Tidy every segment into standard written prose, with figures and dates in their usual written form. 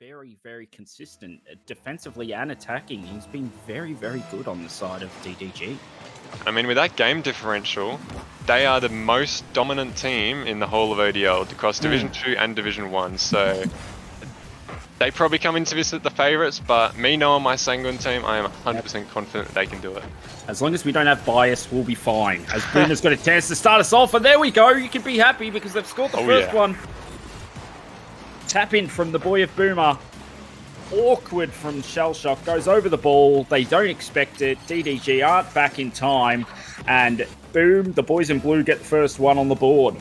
very, very consistent defensively and attacking. He's been very, very good on the side of DDG. I mean, with that game differential, they are the most dominant team in the whole of ODL across Division 2 and Division 1. So they probably come into this at the favourites, but me knowing my Sanguine team, I am 100% confident that they can do it. As long as we don't have bias, we'll be fine. As Boomer's got a chance to start us off, and there we go. You can be happy because they've scored the first one. Tap in from the boy of Boomer. Awkward from Shellshock. Goes over the ball. They don't expect it. DDG aren't back in time. And boom, the boys in blue get the first one on the board.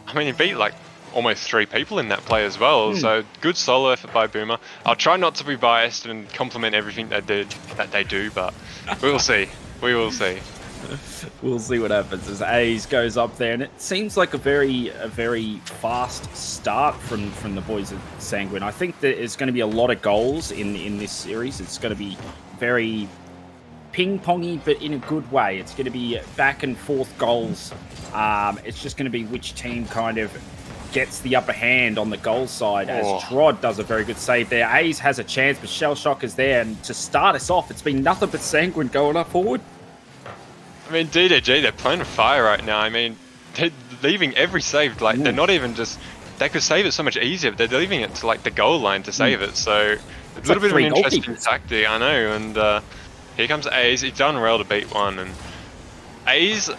I mean, he beat like almost 3 people in that play as well. So good solo effort by Boomer. I'll try not to be biased and compliment everything they do, but we'll see. We will see. We'll see what happens as A's goes up there, and it seems like a very fast start from the boys at Sanguine. I think that there's going to be a lot of goals in this series. It's going to be very ping-pongy, but in a good way. It's going to be back and forth goals. It's just going to be which team kind of gets the upper hand on the goal side, as Trod does a very good save there. A's has a chance, but Shellshock is there, and to start us off, it's been nothing but Sanguine going up forward. I mean, DDG, they're playing with fire right now. I mean, they're leaving every save. Like, they're not even just... They could save it so much easier, but they're leaving it to, like, the goal line to save it. So, a little bit of an interesting tactic, I know. And here comes A's. He's done well to beat one. And A's,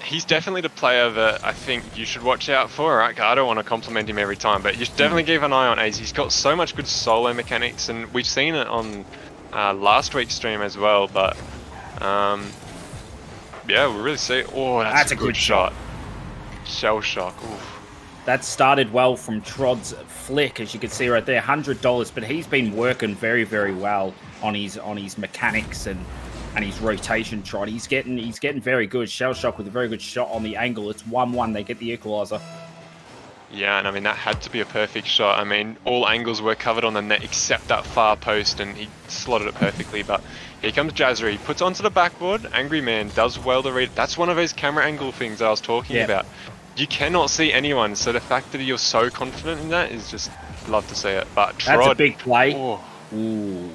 he's definitely the player that I think you should watch out for. Right? I don't want to compliment him every time, but you should definitely keep an eye on A's. He's got so much good solo mechanics, and we've seen it on last week's stream as well. But... yeah, we really see. Oh, that's a good shot. Shellshock. Oof. That started well from Trod's flick, as you can see right there, $100. But he's been working very, very well on his mechanics and his rotation. Trod. He's getting very good. Shellshock with a very good shot on the angle. It's 1-1. They get the equalizer. Yeah, and I mean that had to be a perfect shot. I mean, all angles were covered on the net except that far post, and he slotted it perfectly. But here comes Jazzery, he puts onto the backboard. Angry Man does well to read it. That's one of those camera angle things I was talking about. You cannot see anyone, so the fact that you're so confident in that is just love to see it. But Trod, that's a big play. Ooh.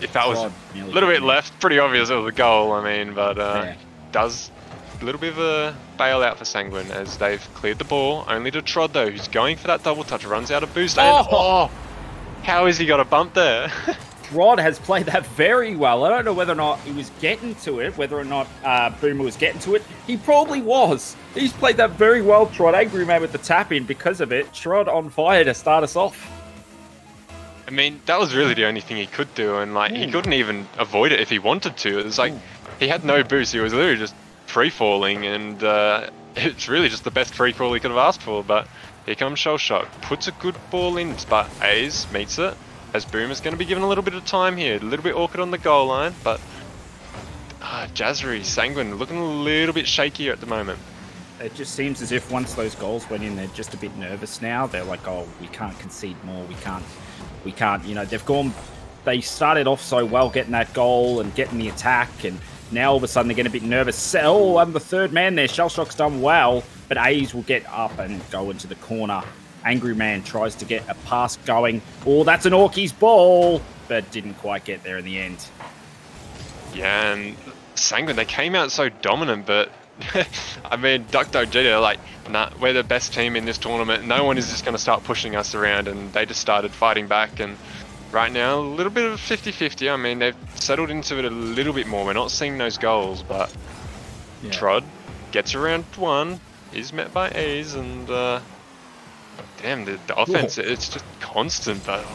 If that was a little bit left, pretty obvious it was a goal. I mean, but does a little bit of a bailout for Sanguine as they've cleared the ball. Only to Trod though, who's going for that double touch, runs out of boost. How has he got a bump there? Trod has played that very well. I don't know whether or not he was getting to it, whether or not Boomer was getting to it. He probably was. He's played that very well, Trod. Angry Man with the tap in because of it. Trod on fire to start us off. I mean, that was really the only thing he could do, and like he couldn't even avoid it if he wanted to. It was like he had no boost. He was literally just free-falling, and it's really just the best free-fall he could have asked for. But here comes Shellshock, puts a good ball in, but A's meets it. As Boomer's going to be given a little bit of time here, a little bit awkward on the goal line, but Jazzery, Sanguine looking a little bit shakier at the moment. It just seems as if once those goals went in, they're just a bit nervous now. They're like, oh, we can't concede more. We can't, you know, they started off so well getting that goal and getting the attack, and now all of a sudden they're getting a bit nervous. Oh, I'm the third man there. Shellshock's done well, but A's will get up and go into the corner. Angry Man tries to get a pass going. Oh, that's an Orky's ball, but didn't quite get there in the end. Yeah, and Sanguine, they came out so dominant, but I mean, DuckDog, they're like, nah, we're the best team in this tournament. No one is just going to start pushing us around, and they just started fighting back. And right now, a little bit of 50-50. I mean, they've settled into it a little bit more. We're not seeing those goals, but Trod gets around one, is met by A's, and damn, the offense, it's just constant, but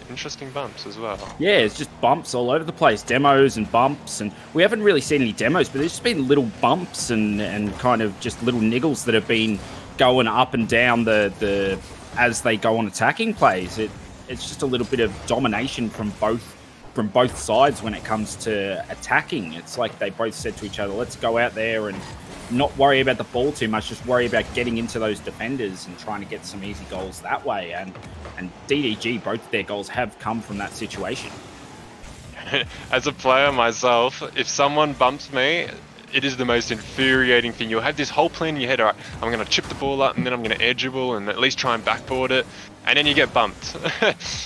interesting bumps as well. Yeah, it's just bumps all over the place. Demos and bumps, and we haven't really seen any demos, but there's just been little bumps and kind of just little niggles that have been going up and down the as they go on attacking plays. It's just a little bit of domination from both sides when it comes to attacking. It's like they both said to each other, let's go out there and not worry about the ball too much, just worry about getting into those defenders and trying to get some easy goals that way. And DDG, both of their goals have come from that situation. As a player myself, if someone bumps me, it is the most infuriating thing. You'll have this whole plan in your head, all right, I'm going to chip the ball up and then I'm going to air dribble and at least try and backboard it, and then you get bumped.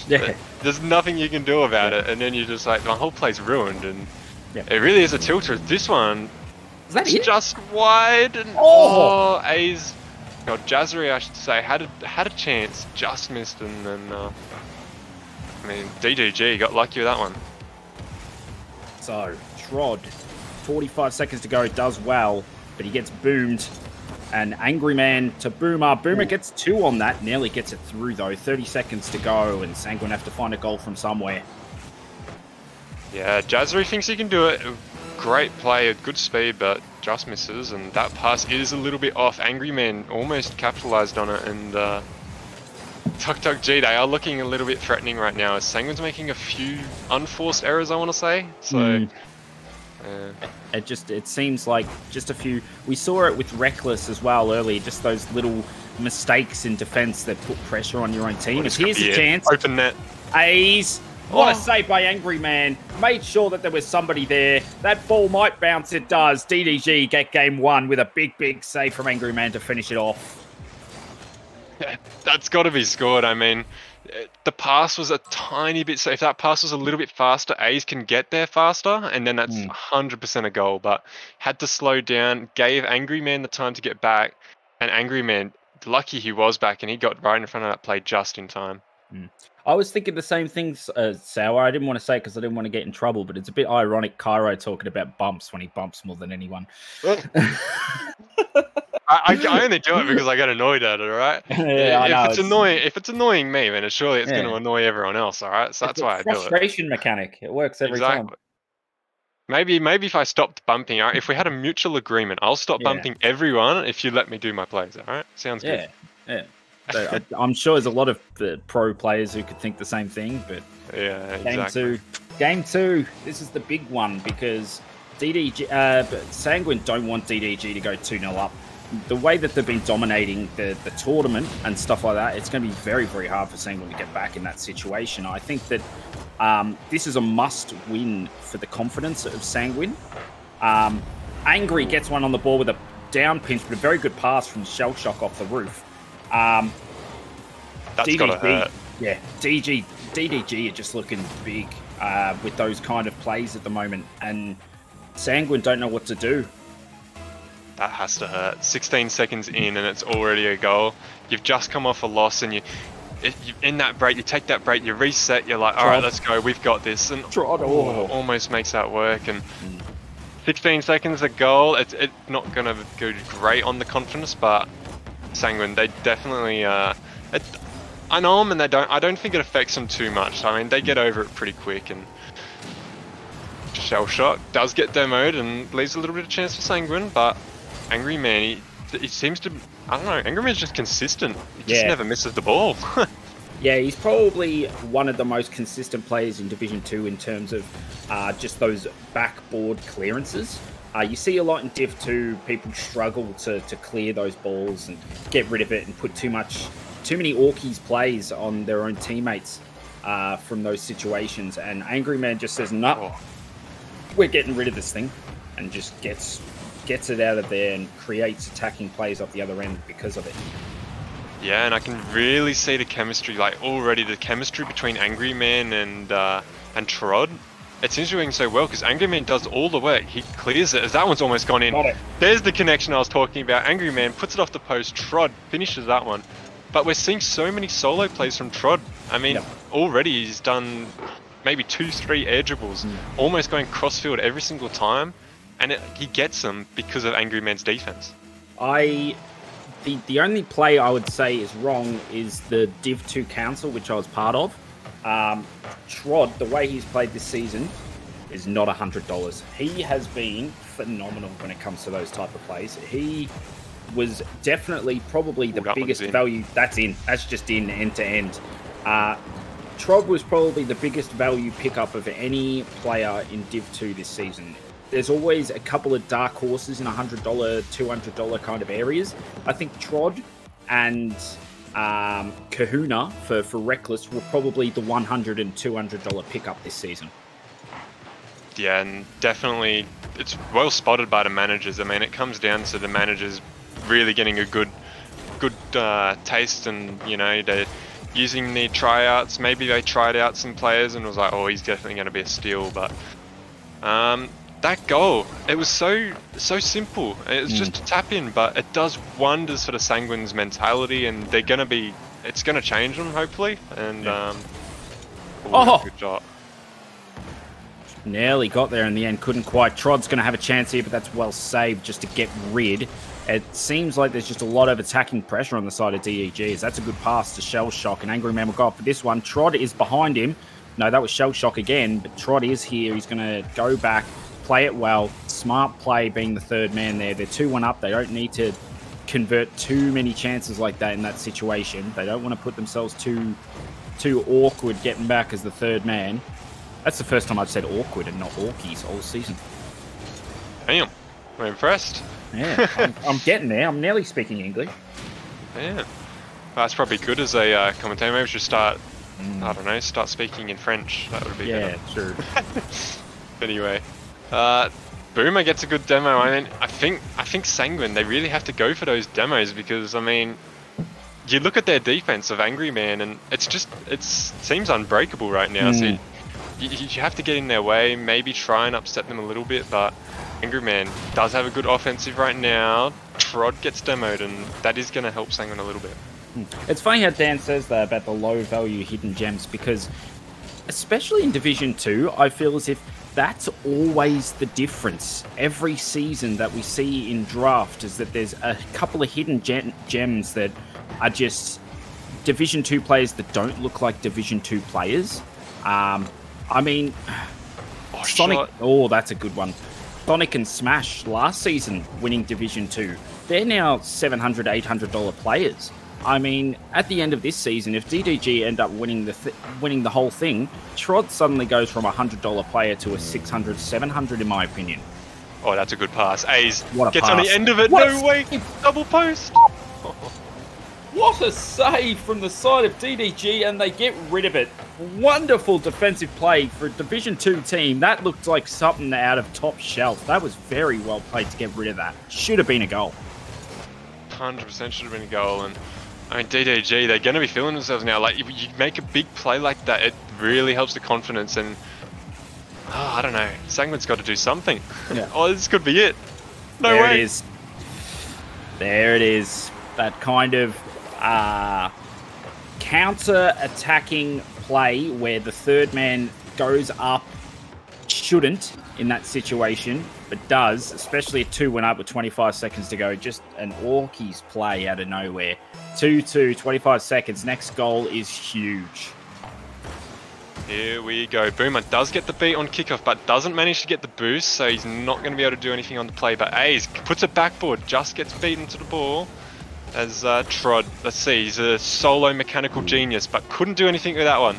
Yeah. There's nothing you can do about it, and then you're just like, my whole play's ruined, and it really is a tilter. This one, it's just wide, and A's, Jazzery, I should say, had a chance, just missed, and then, I mean, DDG got lucky with that one. So, Trod, 45 seconds to go, does well, but he gets boomed. And Angry Man to Boomer. Boomer gets 2 on that, nearly gets it through though. 30 seconds to go, and Sanguine have to find a goal from somewhere. Yeah, Jazzery thinks he can do it. Great play at good speed, but just misses, and that pass is a little bit off. Angry Man almost capitalized on it, and Tuk G, they are looking a little bit threatening right now, as Sanguine's making a few unforced errors, I want to say. So, it seems like just a few. We saw it with Reckless as well earlier, just those little mistakes in defense that put pressure on your own team. Here's a chance. Open net. A's. What a save by Angry Man. Made sure that there was somebody there. That ball might bounce. It does. DDG get game 1 with a big save from Angry Man to finish it off. Yeah, that's got to be scored. I mean, the pass was a tiny bit, so if that pass was a little bit faster, A's can get there faster, and then that's 100% a goal. But had to slow down, gave Angry Man the time to get back, and Angry Man, lucky he was back, and he got right in front of that play just in time. I was thinking the same things, Sour. I didn't want to say because I didn't want to get in trouble, but it's a bit ironic Cairo talking about bumps when he bumps more than anyone. I only do it because I get annoyed at it, all right? Yeah, if it's annoying me, then surely it's going to annoy everyone else, all right? So that's why I do it. Frustration mechanic. It works every time. Maybe if I stopped bumping, if we had a mutual agreement, I'll stop bumping everyone if you let me do my plays, all right? Sounds good. Yeah. So I'm sure there's a lot of pro players who could think the same thing, but Game 2, this is the big one because DDG, Sanguine don't want DDG to go 2-0 up. The way that they've been dominating the tournament and stuff like that, it's going to be very, very hard for Sanguine to get back in that situation. I think that this is a must-win for the confidence of Sanguine. Angry gets one on the ball with a down pinch, but a very good pass from Shell Shock off the roof. That's got to hurt. Yeah, DDG are just looking big with those kind of plays at the moment, and Sanguine don't know what to do. That has to hurt. 16 seconds in and it's already a goal. You've just come off a loss, and you in that break, you take that break, you reset, you're like, all right, let's go, we've got this, and almost makes that work. And 16 seconds a goal. It's not going to go great on the confidence, but Sanguine, they definitely I know them, and I don't think it affects them too much. I mean, they get over it pretty quick, and Shell Shock does get demoed and leaves a little bit of chance for Sanguine, but Angry Man, he seems to, I don't know, Angry Man's just consistent. He just never misses the ball. Yeah, he's probably one of the most consistent players in Division 2 in terms of just those backboard clearances. You see a lot in Div 2, people struggle to clear those balls and get rid of it and put too many Orkies plays on their own teammates from those situations. And Angry Man just says, no, we're getting rid of this thing, and just gets it out of there and creates attacking plays off the other end because of it. Yeah, and I can really see the chemistry, like already the chemistry between Angry Man and Trod. It seems to be going so well because Angry Man does all the work. He clears it as that one's almost gone in. There's the connection I was talking about. Angry Man puts it off the post. Trod finishes that one. But we're seeing so many solo plays from Trod. I mean, already he's done maybe 2-3 air dribbles, almost going crossfield every single time. And he gets them because of Angry Man's defense. The only play I would say is wrong is the Div 2 Council, which I was part of. Trod, the way he's played this season, is not $100. He has been phenomenal when it comes to those type of plays. He was definitely probably the biggest value. That's just in end to end. Trod was probably the biggest value pickup of any player in Div 2 this season. There's always a couple of dark horses in $100, $200 kind of areas. I think Trod and Kahuna for Reckless were probably the $100 and $200 pickup this season. Yeah, and definitely it's well spotted by the managers. I mean, it comes down to the managers really getting a good taste, and you know, they're using the tryouts. Maybe they tried out some players and was like, oh, he's definitely going to be a steal. But that goal, it was so simple. It was just a tap in, but it does wonders for the Sanguine's mentality, and they're going to be. It's going to change them hopefully. And good shot. Nearly got there in the end, couldn't quite. Trod's going to have a chance here, but that's well saved just to get rid. It seems like there's just a lot of attacking pressure on the side of DDGs. That's a good pass to Shell Shock, and Angry Man will go up for this one. Trod is behind him. No, that was Shell Shock again, but Trod is here. He's going to go back, play it well. Smart play being the third man there. They're 2-1 up. They don't need to convert too many chances like that in that situation. They don't want to put themselves too awkward getting back as the third man. That's the first time I've said awkward and not Orkies all season. Damn, I'm impressed. Yeah, I'm getting there. I'm nearly speaking English. Yeah, well, that's probably good as a commentator. Maybe we should start, I don't know, start speaking in French. That would be better. Yeah, true. Anyway, Boomer gets a good demo. I mean, I think Sanguine, they really have to go for those demos because, I mean, you look at their defense of Angry Man and it seems unbreakable right now. So you have to get in their way, maybe try and upset them a little bit, but Angry Man does have a good offensive right now. Trod gets demoed, and that is going to help Sanguine a little bit. It's funny how Dan says that about the low-value hidden gems, because especially in Division 2, I feel as if that's always the difference. Every season that we see in draft is that there's a couple of hidden gems that are just Division 2 players that don't look like Division 2 players. I mean, Sonic... Shot. Oh, that's a good one. Sonic and Smash last season winning Division 2. They're now $700, $800 players. I mean, at the end of this season, if DDG end up winning the whole thing, Trod suddenly goes from a $100 player to a $600, $700 in my opinion. Oh, that's a good pass. A's gets pass. On the end of it. No way. Double post. What a save from the side of DDG, and they get rid of it. Wonderful defensive play for a Division 2 team. That looked like something out of top shelf. That was very well played to get rid of that. Should have been a goal. 100% should have been a goal. And I mean, DDG, they're going to be feeling themselves now. Like, if you make a big play like that, it really helps the confidence. And I don't know, Sanguine's got to do something. Yeah. Oh, this could be it. No there way. It is. There it is. That kind of counter-attacking play where the third man goes up, shouldn't in that situation, but does, especially at 2-1 up with 25 seconds to go. Just an Orkies play out of nowhere. 2-2, 25 seconds. Next goal is huge. Here we go. Boomer does get the beat on kickoff, but doesn't manage to get the boost, so he's not going to be able to do anything on the play. But A's puts it backboard, just gets beaten to the ball. As Trod, let's see, he's a solo mechanical genius, but couldn't do anything with that one.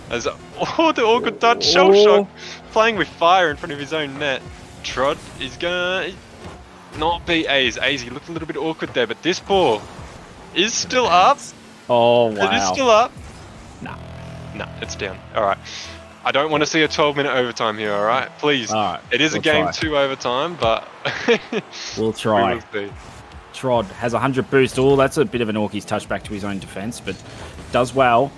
As the awkward dodge, Shell Shock, playing with fire in front of his own net. Trod is gonna not beat A's. A's, he looked a little bit awkward there, but this ball is still up. Oh, wow. It is still up. No. No, it's down. Alright. I don't want to see a 12-minute overtime here, alright? Please. All right, it is a game 2 overtime, but... we'll try. We will see. Trod has 100 boost. Oh, that's a bit of an Orkies touchback to his own defense, but does well.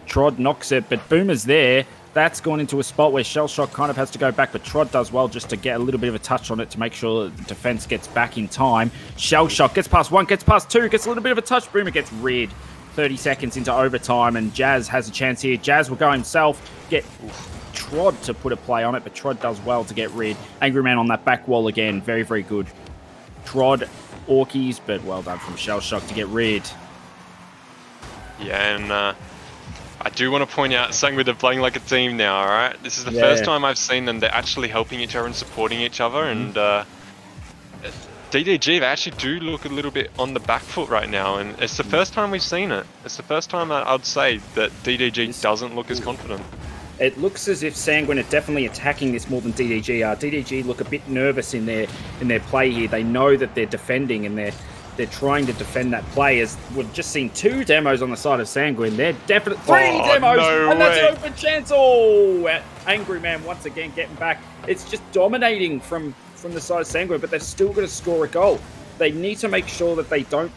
Trod knocks it, but Boomer's there. That's gone into a spot where Shell Shock kind of has to go back, but Trod does well just to get a little bit of a touch on it to make sure that the defense gets back in time. Shell Shock gets past 1, gets past 2, gets a little bit of a touch. Boomer gets reared. 30 seconds into overtime, and Jazz has a chance here. Jazz will go himself, get Trod to put a play on it, but Trod does well to get rid. Angry Man on that back wall again. Very, very good. Trod, Orkies, but well done from Shell Shock to get rid. Yeah, and I do want to point out Sanguine, they're playing like a team now, alright? This is the first time I've seen them. They're actually helping each other and supporting each other, and DDG, they actually do look a little bit on the back foot right now, and it's the first time we've seen it. It's the first time I'd say that DDG doesn't look as confident. It looks as if Sanguine are definitely attacking this more than DDG are. DDG look a bit nervous in their play here. They know that they're defending and they're they're trying to defend that play. As we've just seen 2 demos on the side of Sanguine. They're definitely 3 demos, no and that's way. an open chance. Oh, Angry Man once again getting back. It's just dominating from the side of Sanguine, but they've still got to score a goal. They need to make sure that they don't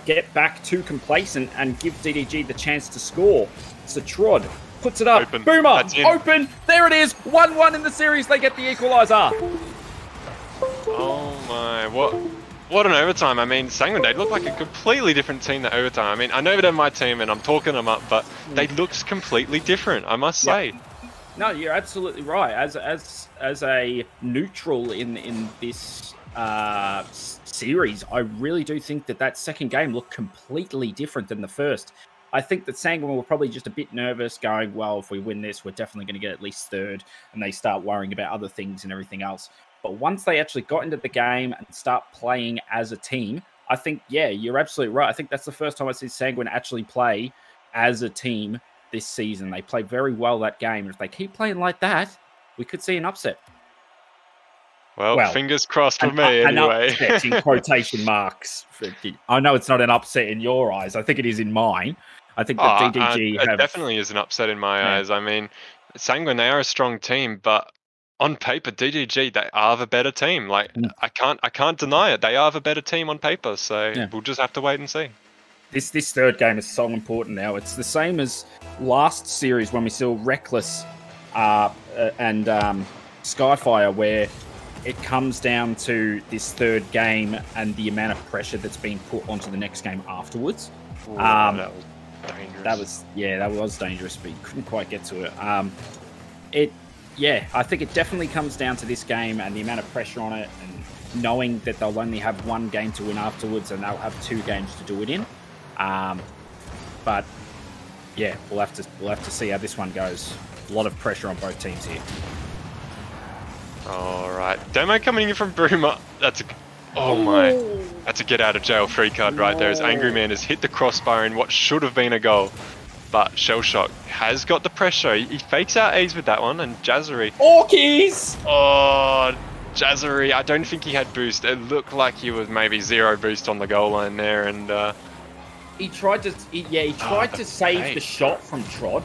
get back too complacent and give DDG the chance to score. So Trod puts it up. Open. Boomer, open. There it is. 1-1 in the series. They get the equaliser. Oh my, what an overtime. I mean, Sanguine, they look like a completely different team than overtime. I mean, I know they're my team and I'm talking them up, but they looked completely different, I must say. No, you're absolutely right. As a neutral in this series, I really do think that second game looked completely different than the first. I think that Sanguine were probably just a bit nervous, going, well, if we win this, we're definitely going to get at least third, and they start worrying about other things and everything else. But once they actually got into the game and start playing as a team, I think, yeah, you're absolutely right. I think that's the first time I see Sanguine actually play as a team this season. They played very well that game. And if they keep playing like that, we could see an upset. Well, fingers crossed for me, anyway. An upset in quotation marks. I know it's not an upset in your eyes. I think it is in mine. I think that DDG it definitely is an upset in my eyes. I mean, Sanguine, they are a strong team, but on paper, DDG, they are the better team. Like, I can't deny it. They are the better team on paper. So we'll just have to wait and see. This third game is so important now. It's the same as last series when we saw Reckless and Skyfire, where it comes down to this third game and the amount of pressure that's being put onto the next game afterwards. Ooh, that was dangerous. That was dangerous, but you couldn't quite get to it. I think it definitely comes down to this game and the amount of pressure on it, and knowing that they'll only have 1 game to win afterwards, and they'll have 2 games to do it in. But yeah, we'll have to see how this one goes. A lot of pressure on both teams here. All right, demo coming in from Boomer. That's a get out of jail free card right there. As Angry Man has hit the crossbar in what should have been a goal. But Shellshock has got the pressure. He fakes out A's with that one, and Jazzery. Orkies! Oh, Jazzery. I don't think he had boost. It looked like he was maybe 0 boost on the goal line there, and he tried to save the shot from Trod.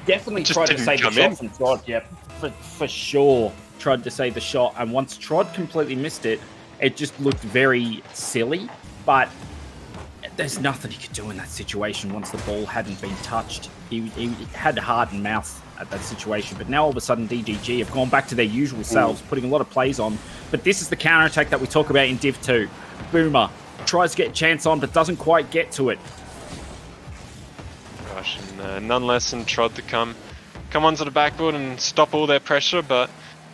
Definitely tried to save the shot from Trod. Yep, for sure. Tried to save the shot, and once Trod completely missed it, it just looked very silly. But there's nothing he could do in that situation once the ball hadn't been touched. He had heart and mouth at that situation. But now all of a sudden DDG have gone back to their usual selves, putting a lot of plays on. But this is the counter-attack that we talk about in Div 2. Boomer tries to get a chance on, but doesn't quite get to it. Gosh, and nonetheless, and Trod to come onto the backboard and stop all their pressure. But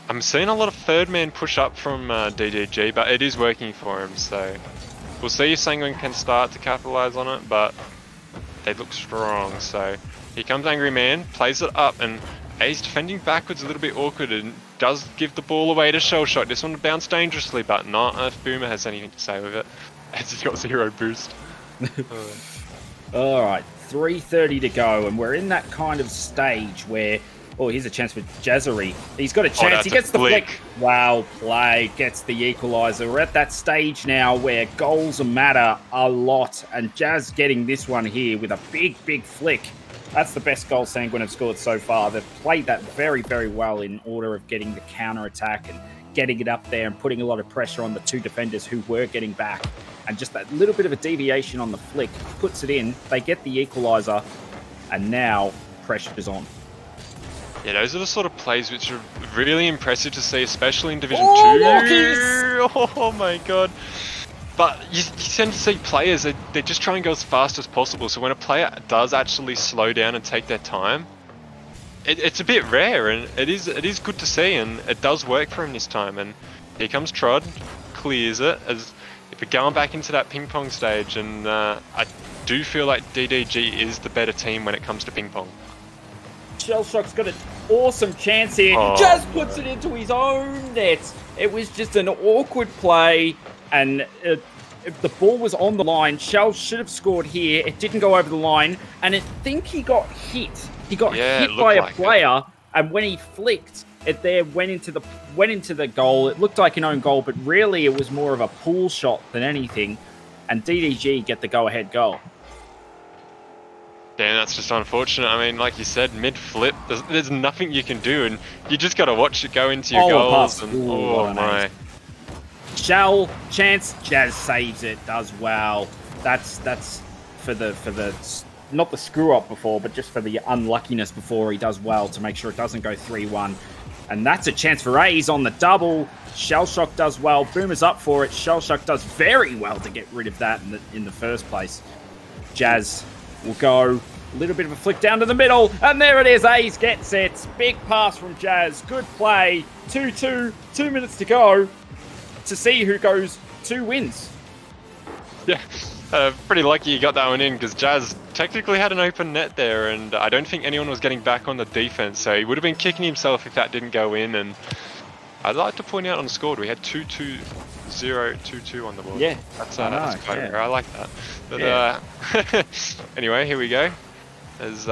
I'm seeing a lot of third man push up from DDG, but it is working for him. So we'll see if Sanguine can start to capitalize on it, but they look strong. So here comes Angry Man, plays it up, and A's defending backwards a little bit awkward and does give the ball away to Shellshock. This one bounced dangerously, but not if Boomer has anything to say with it, as he's got 0 boost. All right, 3:30 to go, and we're in that kind of stage where, oh, here's a chance for Jazzery. He's got a chance. He gets the flick. Wow, play, gets the equaliser. We're at that stage now where goals matter a lot, and Jazz getting this one here with a big, big flick. That's the best goal Sanguine have scored so far. They've played that very, very well in order of getting the counter-attack and getting it up there and putting a lot of pressure on the 2 defenders who were getting back. And just that little bit of a deviation on the flick puts it in. They get the equaliser, and now pressure's on. Yeah, those are the sort of plays which are really impressive to see, especially in Division 2. Oh my god. But you tend to see players, they just try and go as fast as possible. So when a player does actually slow down and take their time, it's a bit rare, and it is good to see, and it does work for him this time. And here comes Trod, clears it, as if we're going back into that ping pong stage, and I do feel like DDG is the better team when it comes to ping pong. Shellshock's got an awesome chance here. Just puts it into his own net. It was just an awkward play, and if the ball was on the line, Shell should have scored here. It didn't go over the line, and I think he got hit. He got hit by a player, and when he flicked, it there went into the goal. It looked like an own goal, but really it was more of a pool shot than anything. And DDG get the go-ahead goal. Damn, that's just unfortunate. I mean, like you said, mid-flip, there's nothing you can do, and you just got to watch it go into your goals. And, oh my. Shell, chance, Jazz saves it, does well. That's for the not the screw-up before, but just for the unluckiness before he does well to make sure it doesn't go 3-1. And that's a chance for A's on the double. Shellshock does well. Boomer's up for it. Shellshock does very well to get rid of that in the first place. Jazz will go a little bit of a flick down to the middle, and there it is. A's gets it. Big pass from Jazz. Good play. 2-2. 2 minutes to go to see who goes 2 wins. Yeah, pretty lucky you got that one in, because Jazz technically had an open net there, and I don't think anyone was getting back on the defense, so he would have been kicking himself if that didn't go in. And I'd like to point out on the score, we had 2-2. 0-2-2 on the board. Yeah, that's quite rare. I like that. But yeah. Anyway, here we go. There's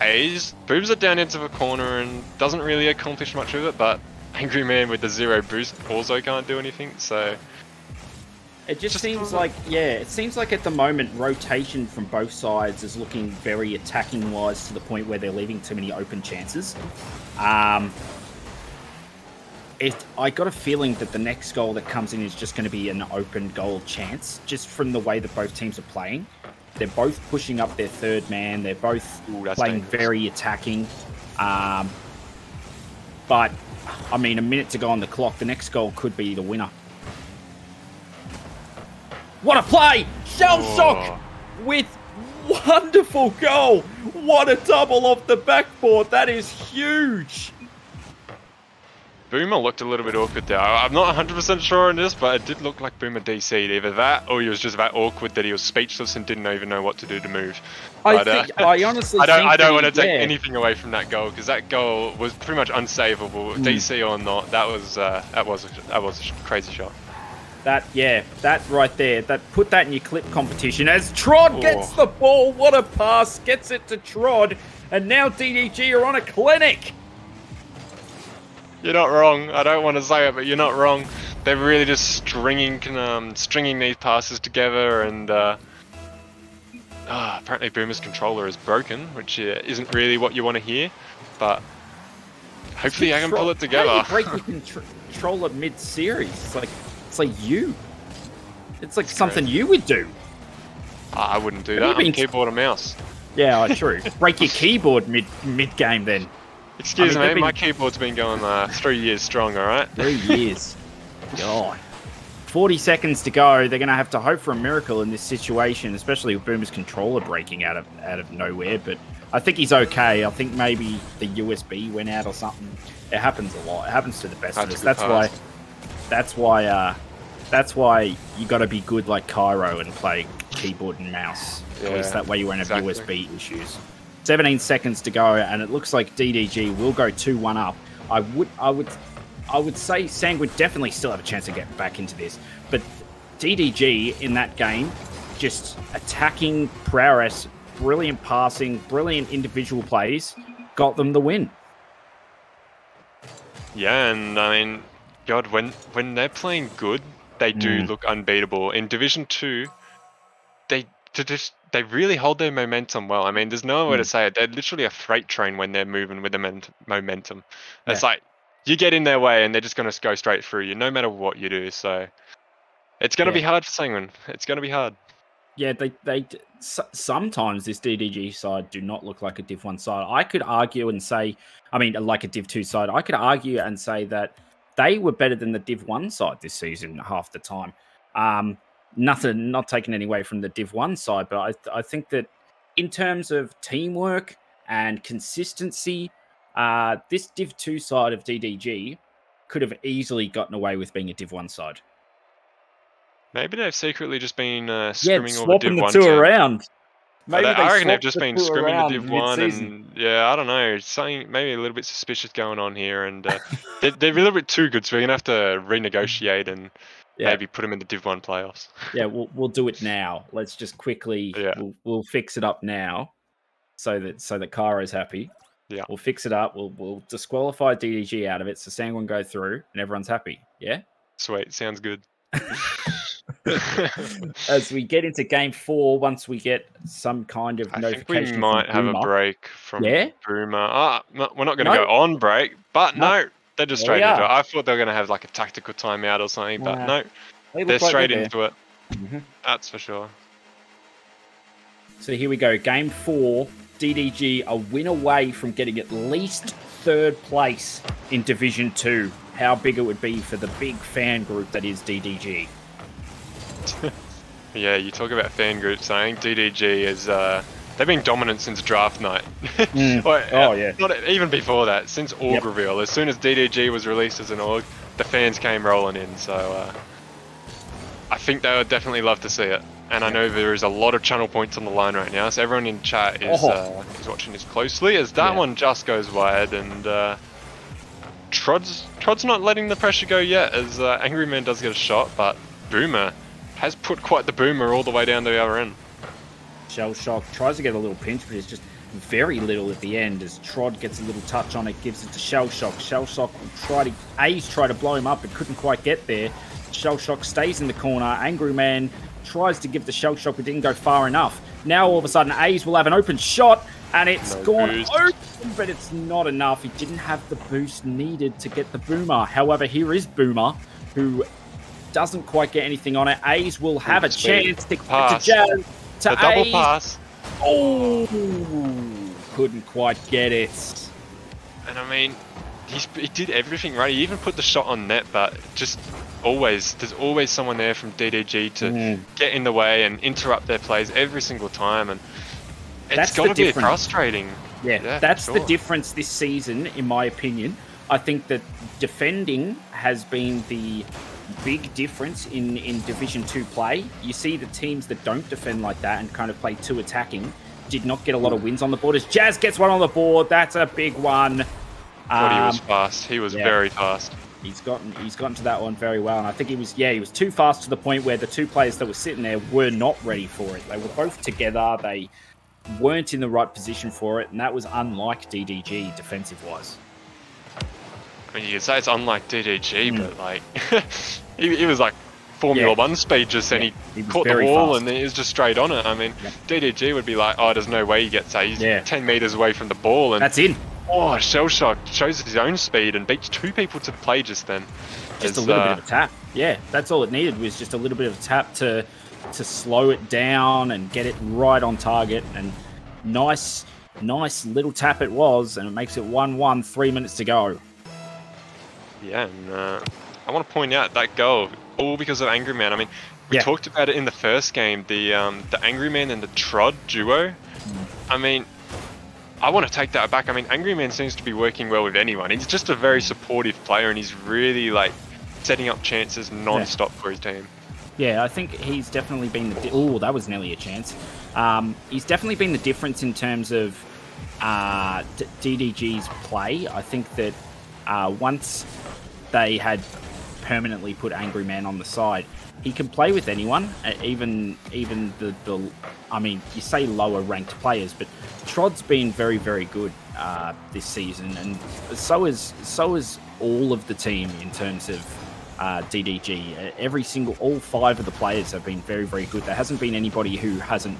A's. Booms it down into the corner and doesn't really accomplish much with it, but Angry Man with the 0 boost also can't do anything, so... It just seems like, it seems like at the moment rotation from both sides is looking very attacking-wise to the point where they're leaving too many open chances. I got a feeling that the next goal that comes in is just going to be an open goal chance, just from the way that both teams are playing. They're both pushing up their third man. They're both playing very attacking. But, I mean, a minute to go on the clock. The next goal could be the winner. What a play! Shellshock with wonderful goal. What a double off the backboard. That is huge. Boomer looked a little bit awkward there. I'm not 100% sure on this, but it did look like Boomer DC'd either that, or he was just that awkward that he was speechless and didn't even know what to do to move. But, I honestly I don't want to take anything away from that goal, because that goal was pretty much unsavable, DC or not. That was a crazy shot. That right there, put that in your clip competition as Trod gets the ball. What a pass, gets it to Trod, and now DDG are on a clinic. You're not wrong. I don't want to say it, but you're not wrong. They're really just stringing these passes together, and apparently Boomer's controller is broken, which isn't really what you want to hear. But hopefully I can pull it together. How do you break your controller mid-series? It's like you. It's like something you would do. I wouldn't do that. I'm keyboard and mouse. Yeah, true. Break your keyboard mid-game then. Excuse me, my keyboard's been going 3 years strong, alright? 3 years. God. 40 seconds to go. They're going to have to hope for a miracle in this situation, especially with Boomer's controller breaking out of nowhere. But I think he's okay. I think maybe the USB went out or something. It happens a lot. It happens to the best of us. That's why you got to be good like Cairo and play keyboard and mouse. Yeah, at least that way you won't have USB issues. 17 seconds to go, and it looks like DDG will go 2-1 up. I would say Sanguine definitely still have a chance to get back into this, but DDG in that game, just attacking prowess, brilliant passing, brilliant individual plays, got them the win. Yeah, and I mean, God, when they're playing good, they do look unbeatable. In Division 2, they really hold their momentum well. I mean, there's no way to say it. They're literally a freight train when they're moving with the momentum. Yeah. It's like, you get in their way and they're just going to go straight through you, no matter what you do. So it's going to be hard for Sanguine. It's going to be hard. Yeah, they sometimes this DDG side do not look like a Div 1 side. I could argue and say, I mean, like a Div 2 side, I could argue and say that they were better than the Div 1 side this season half the time. Not taking any away from the Div 1 side, but I think that in terms of teamwork and consistency, this Div 2 side of DDG could have easily gotten away with being a Div 1 side. Maybe they've secretly just been scrimming all the Div 1 two around. Maybe I reckon they've just been scrimming the Div 1 and, yeah, I don't know, something maybe a little bit suspicious going on here, and they're a little bit too good, so we're going to have to renegotiate and maybe put them in the Div 1 playoffs. Yeah, we'll do it now. Let's just quickly, we'll fix it up now so that Cairo's happy. Yeah. We'll fix it up. We'll disqualify DDG out of it, so Sanguine go through, and everyone's happy. Yeah? Sweet. Sounds good. As we get into game 4, once we get some kind of notification, I think we might have a break from Boomer. We're not going to go on break, but no, they're just straight into it. I thought they were going to have like a tactical timeout or something, but no, they're straight into it. That's for sure. So here we go. Game 4, DDG a win away from getting at least 3rd place in Division 2. How big it would be for the big fan group that is DDG. Yeah, you talk about fan groups. I think DDG is they've been dominant since draft night. Not even before that, since org reveal. As soon as DDG was released as an org, the fans came rolling in. So I think they would definitely love to see it. And I know there is a lot of channel points on the line right now, so everyone in chat is watching this closely as that one just goes wide, and Trod's not letting the pressure go yet, as Angry Man does get a shot, but Boomer has put quite the boomer all the way down to the other end. Shell Shock tries to get a little pinch, but it's just very little at the end as Trod gets a little touch on it, gives it to Shell Shock. Shell Shock will try to blow him up, but couldn't quite get there. Shell Shock stays in the corner. Angry Man tries to give the Shell Shock, but didn't go far enough. Now all of a sudden, A's will have an open shot, and it's gone open, but it's not enough. He didn't have the boost needed to get the boomer. However, here is Boomer, who doesn't quite get anything on it. A's will have a chance to Jazz. To the double pass. Oh, couldn't quite get it. And I mean, he did everything right. He even put the shot on net, but just there's always someone there from DDG to get in the way and interrupt their plays every single time, and it's got to be frustrating. Yeah, that's the difference this season, in my opinion. I think that defending has been the big difference in Division 2 play. You see the teams that don't defend like that and kind of play too attacking did not get a lot of wins on the board. As Jazz gets one on the board, that's a big one. But he was fast. He was very fast. He's gotten to that one very well, and I think he was too fast to the point where the two players that were sitting there were not ready for it. They were both together. They weren't in the right position for it, and that was unlike DDG defensive-wise. I mean, you could say it's unlike DDG, but like he was like Formula 1 speed just, and he caught the wall and he was just straight on it. I mean, DDG would be like, oh, there's no way he gets that. He's 10 meters away from the ball, and that's in. Oh, Shell Shock shows his own speed and beats 2 people to play just then. Just a little bit of a tap. Yeah, that's all it needed, was just a little bit of a tap to slow it down and get it right on target. And nice little tap it was, and it makes it 1-1, 3 minutes to go. Yeah, and I want to point out that goal, all because of Angry Man. I mean, we talked about it in the first game, the Angry Man and the Trod duo. I mean, I want to take that back. I mean, Angry Man seems to be working well with anyone. He's just a very supportive player, and he's really like setting up chances non-stop for his team. Yeah, I think he's definitely been the... Oh, that was nearly a chance. He's definitely been the difference in terms of DDG's play. I think that once they had permanently put Angry Man on the side, he can play with anyone, even the I mean, you say lower ranked players, but Trod's been very, very good this season, and so is all of the team in terms of DDG. All 5 of the players have been very, very good. There hasn't been anybody who hasn't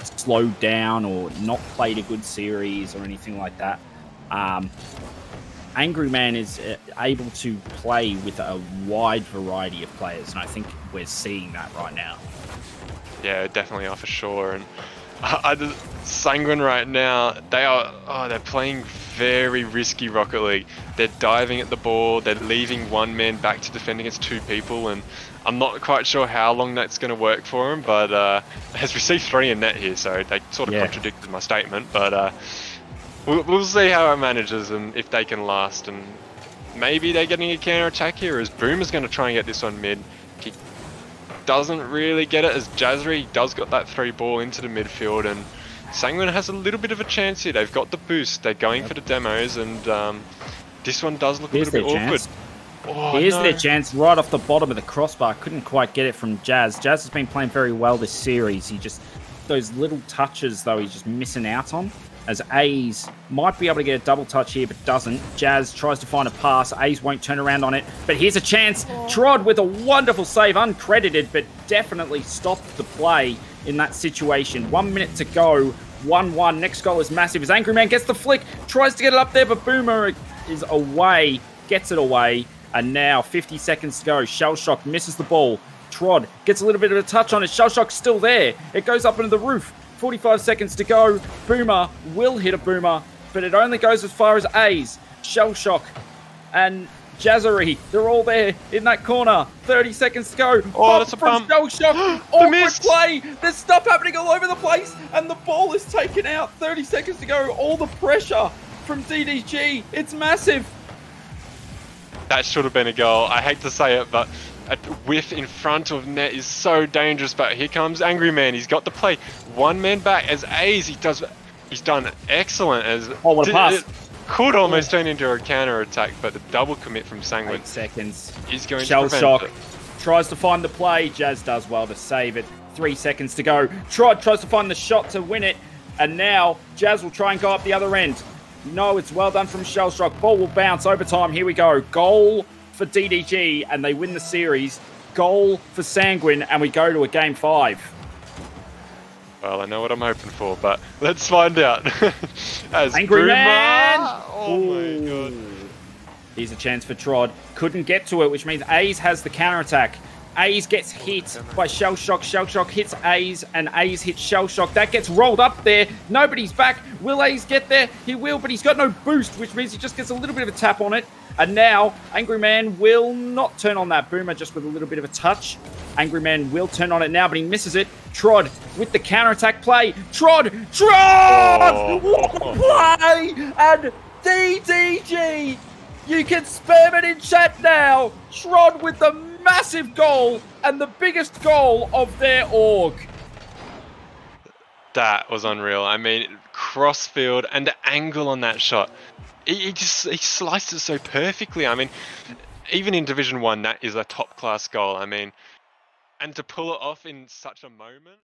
slowed down or not played a good series or anything like that. Angry Man is able to play with a wide variety of players, and I think we're seeing that right now. Yeah, definitely, for sure. And Sanguine right now, they're playing very risky Rocket League. They're diving at the ball, they're leaving one man back to defend against 2 people, and I'm not quite sure how long that's going to work for him, but has received 3 in net here, so they sort of contradicted my statement, but we'll see how it manages and if they can last, and maybe they're getting a counter attack here as Boomer's going to try and get this on mid. He doesn't really get it as Jazry does got that 3 ball into the midfield, and Sanguine has a little bit of a chance here. They've got the boost, they're going for the demos, and this one does look a little bit awkward. Here's their chance right off the bottom of the crossbar. Couldn't quite get it from Jazz. Jazz has been playing very well this series. Those little touches though, he's just missing out on. as A's might be able to get a double touch here, but doesn't. Jazz tries to find a pass. A's won't turn around on it, but here's a chance. Trod with a wonderful save, uncredited, but definitely stopped the play in that situation. 1 minute to go, 1-1. Next goal is massive as Angry Man gets the flick, tries to get it up there, but Boomer is away, gets it away, and now 50 seconds to go. Shellshock misses the ball. Trod gets a little bit of a touch on it. Shellshock's still there. It goes up into the roof. 45 seconds to go. Boomer will hit a Boomer, but it only goes as far as A's. Shellshock and Jazzery, they're all there in that corner. 30 seconds to go. Oh, that's a bump. Shellshock. Awkward play. There's stuff happening all over the place, and the ball is taken out. 30 seconds to go. All the pressure from DDG. It's massive. That should have been a goal. I hate to say it, but a whiff in front of net is so dangerous. But here comes Angry Man. He's got the play. One man back as A's. He's done excellent. As oh, what a pass! It could almost turn into a counter attack, but the double commit from Sanguine 8 seconds is going Shell to shock prevent it. Tries to find the play. Jazz does well to save it. 3 seconds to go. Trod tries to find the shot to win it, and now Jazz will try and go up the other end. No, it's well done from Shellshock. Ball will bounce. Overtime. Here we go. Goal for DDG, and they win the series. Goal for Sanguine, and we go to a game 5. Well, I know what I'm hoping for, but let's find out. As Angry Boomer, Man! Oh my god. Here's a chance for Trod. Couldn't get to it, which means A's has the counter-attack. A's gets hit by Shellshock. Shellshock hits A's, and A's hits Shellshock. That gets rolled up there. Nobody's back. Will A's get there? He will, but he's got no boost, which means he just gets a little bit of a tap on it. And now, Angry Man will not turn on that Boomer, just with a little bit of a touch. Angry Man will turn on it now, but he misses it. Trod with the counter-attack play. Trod! What a play! And DDG, you can spam it in chat now. Trod with the massive goal and the biggest goal of their org. That was unreal. I mean, crossfield and the angle on that shot. He sliced it so perfectly. I mean, even in Division 1, that is a top-class goal. I mean, and to pull it off in such a moment.